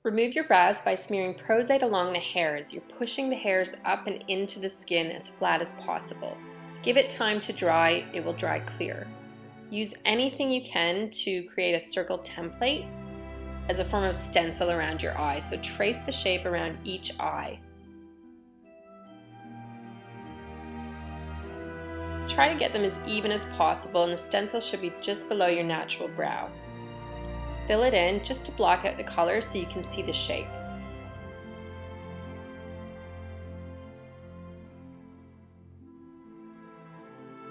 Remove your brows by smearing Prosite along the hairs. You're pushing the hairs up and into the skin as flat as possible. Give it time to dry, it will dry clear. Use anything you can to create a circle template as a form of stencil around your eye. So trace the shape around each eye. Try to get them as even as possible, and the stencil should be just below your natural brow. Fill it in just to block out the color so you can see the shape.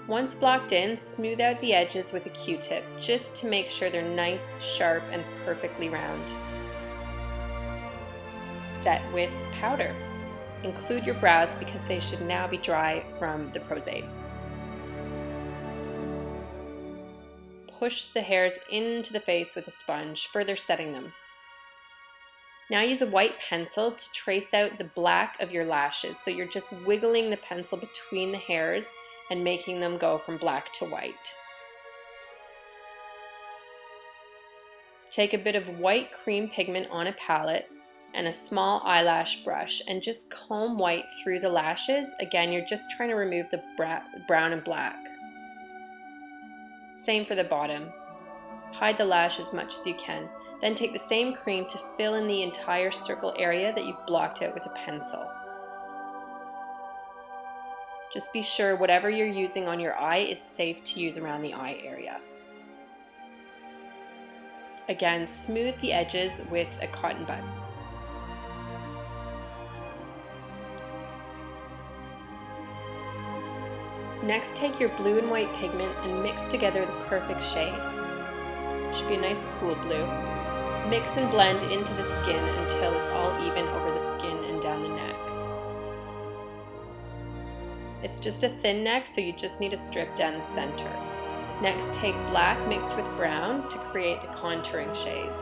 Once blocked in, smooth out the edges with a Q-tip just to make sure they're nice, sharp, and perfectly round. Set with powder. Include your brows because they should now be dry from the Prosite. Push the hairs into the face with a sponge, further setting them. Now use a white pencil to trace out the black of your lashes. So you're just wiggling the pencil between the hairs and making them go from black to white. Take a bit of white cream pigment on a palette and a small eyelash brush and just comb white through the lashes. Again, you're just trying to remove the brown and black. Same for the bottom. Hide the lash as much as you can. Then take the same cream to fill in the entire circle area that you've blocked out with a pencil. Just be sure whatever you're using on your eye is safe to use around the eye area. Again, smooth the edges with a cotton bud. Next, take your blue and white pigment and mix together the perfect shade. Should be a nice cool blue. Mix and blend into the skin until it's all even over the skin and down the neck. It's just a thin neck, so you just need to strip down the center. Next, take black mixed with brown to create the contouring shades.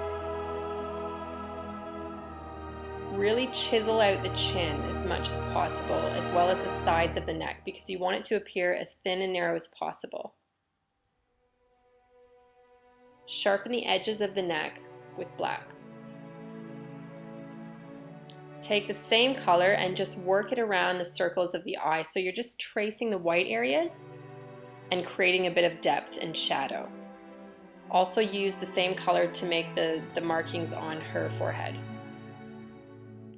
Really chisel out the chin as much as possible, as well as the sides of the neck, because you want it to appear as thin and narrow as possible. Sharpen the edges of the neck with black. Take the same color and just work it around the circles of the eye. So you're just tracing the white areas and creating a bit of depth and shadow. Also use the same color to make the markings on her forehead.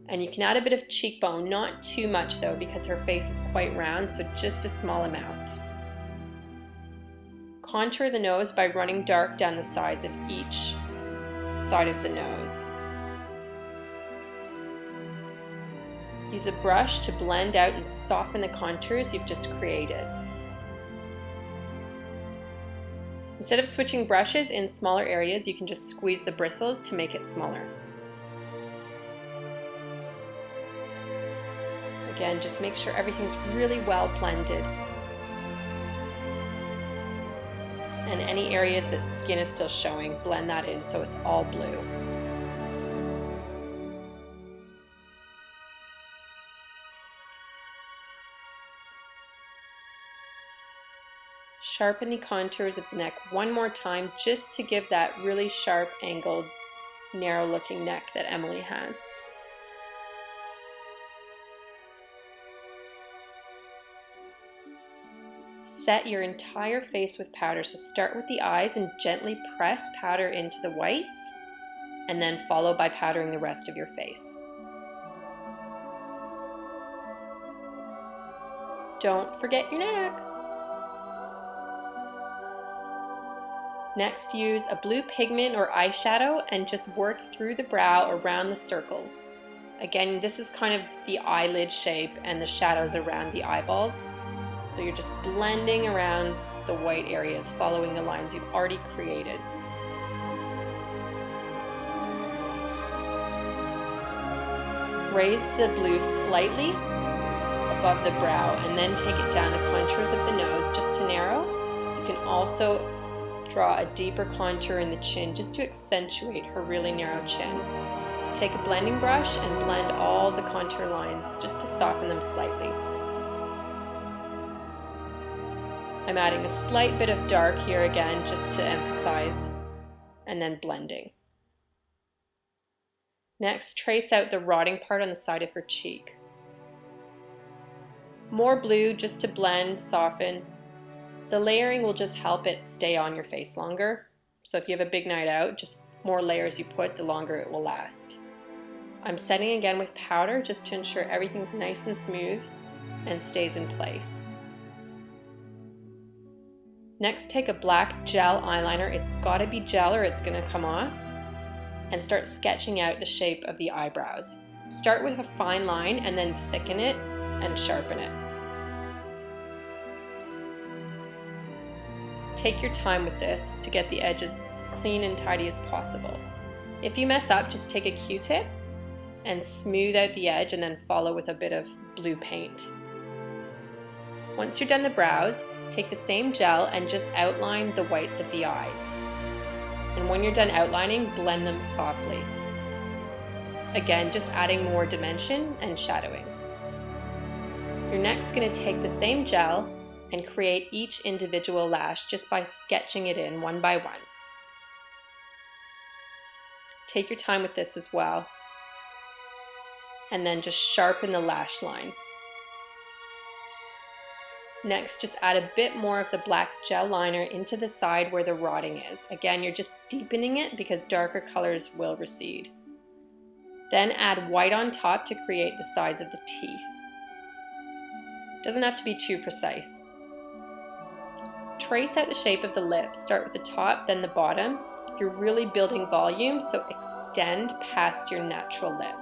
And you can add a bit of cheekbone, not too much though, because her face is quite round, so just a small amount. Contour the nose by running dark down the sides of each side of the nose. Use a brush to blend out and soften the contours you've just created. Instead of switching brushes in smaller areas, you can just squeeze the bristles to make it smaller. Again, just make sure everything's really well blended. And any areas that skin is still showing, blend that in so it's all blue. Sharpen the contours of the neck one more time just to give that really sharp angled, narrow looking neck that Emily has. Set your entire face with powder, so start with the eyes and gently press powder into the whites, and then follow by powdering the rest of your face. Don't forget your neck. Next, use a blue pigment or eyeshadow and just work through the brow around the circles. Again, this is kind of the eyelid shape and the shadows around the eyeballs. So you're just blending around the white areas, following the lines you've already created. Raise the blue slightly above the brow and then take it down the contours of the nose just to narrow. You can also draw a deeper contour in the chin just to accentuate her really narrow chin. Take a blending brush and blend all the contour lines just to soften them slightly. I'm adding a slight bit of dark here again just to emphasize, and then blending. Next, trace out the rotting part on the side of her cheek. More blue just to blend, soften. The layering will just help it stay on your face longer. So if you have a big night out, just more layers you put, the longer it will last. I'm setting again with powder just to ensure everything's nice and smooth and stays in place. Next, take a black gel eyeliner. It's got to be gel or it's going to come off. And start sketching out the shape of the eyebrows. Start with a fine line and then thicken it and sharpen it. Take your time with this to get the edges clean and tidy as possible. If you mess up, just take a Q-tip and smooth out the edge and then follow with a bit of blue paint. Once you're done the brows, take the same gel and just outline the whites of the eyes. And when you're done outlining, blend them softly. Again, just adding more dimension and shadowing. You're next going to take the same gel and create each individual lash just by sketching it in one by one. Take your time with this as well. And then just sharpen the lash line. Next, just add a bit more of the black gel liner into the side where the rotting is. Again, you're just deepening it because darker colors will recede. Then add white on top to create the sides of the teeth. Doesn't have to be too precise. Trace out the shape of the lips. Start with the top, then the bottom. You're really building volume, so extend past your natural lip.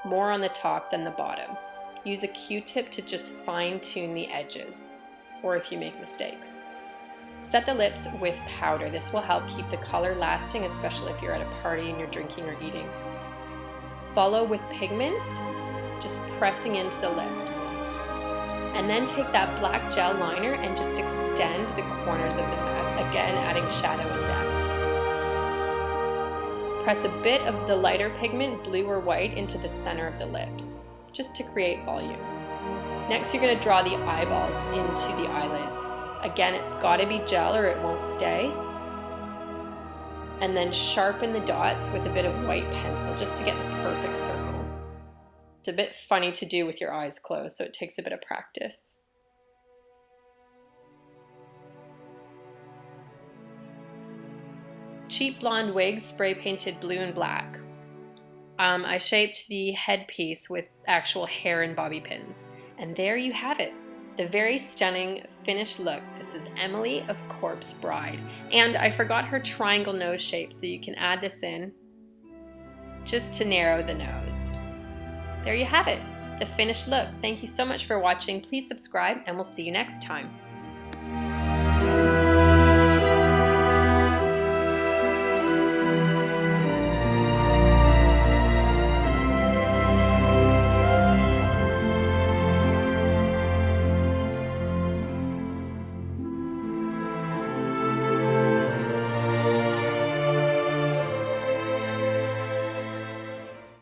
More on the top than the bottom. Use a Q-tip to just fine-tune the edges, or if you make mistakes. Set the lips with powder. This will help keep the color lasting, especially if you're at a party and you're drinking or eating. Follow with pigment, just pressing into the lips. And then take that black gel liner and just extend the corners of the mouth, again adding shadow and depth. Press a bit of the lighter pigment, blue or white, into the center of the lips, just to create volume. Next, you're going to draw the eyeballs into the eyelids. Again, it's got to be gel or it won't stay. And then sharpen the dots with a bit of white pencil just to get the perfect circles. It's a bit funny to do with your eyes closed, so it takes a bit of practice. Cheap blonde wigs spray painted blue and black. I shaped the headpiece with actual hair and bobby pins. And there you have it, the very stunning finished look. This is Emily of Corpse Bride. And I forgot her triangle nose shape, so you can add this in just to narrow the nose. There you have it, the finished look. Thank you so much for watching. Please subscribe and we'll see you next time.